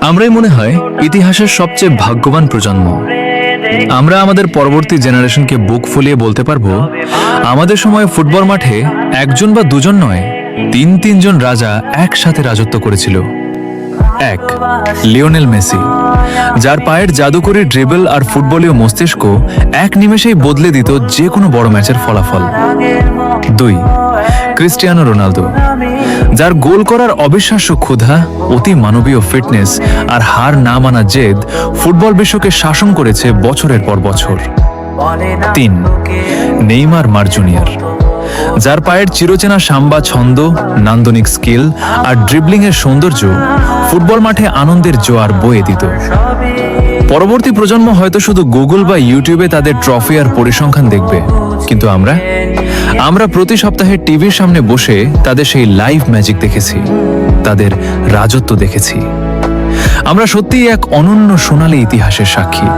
আমরাই মনে হয় ইতিহাসের সবচেয়ে ভাগ্যবান প্রজন্ম। আমরা আমাদের পরবর্তী জেনারেশনকে বুক ফুলিয়ে বলতে পারবো, আমাদের সময় ফুটবল মাঠে একজন বা দুজন নয়, তিনজন রাজা একসাথে রাজত্ব করেছিল। এক, লিওনেল মেসি, যার পায়ের জাদুকরী ড্রিবল আর ফুটবলীয় মস্তিষ্ক এক নিমেষেই বদলে দিত যে কোনো বড় ম্যাচের ফলাফল। দুই, ক্রিস্টিয়ানো রোনালদো, যার গোল করার অবিশ্বাস্য ক্ষুধা, অতি মানবীয় ফিটনেস আর হার না মানা জেদ ফুটবল বিশ্বকে শাসন করেছে বছরের পর বছর। তিন, নেইমার জুনিয়র, যার পায়ের চিরচেনা সাম্বা ছন্দ, নান্দনিক স্কিল আর ড্রিবলিং এর সৌন্দর্য ফুটবল মাঠে আনন্দের জোয়ার বয়ে দিত। পরবর্তী প্রজন্ম হয়তো শুধু গুগল বা ইউটিউবে তাদের ট্রফি আর পরিসংখ্যান দেখবে, কিন্তু আমরা প্রতি সপ্তাহে টিভির সামনে বসে তাদের সেই লাইভ ম্যাজিক দেখেছি, তাদের রাজত্ব দেখেছি। আমরা সত্যিই এক অনন্য সোনালী ইতিহাসের সাক্ষী।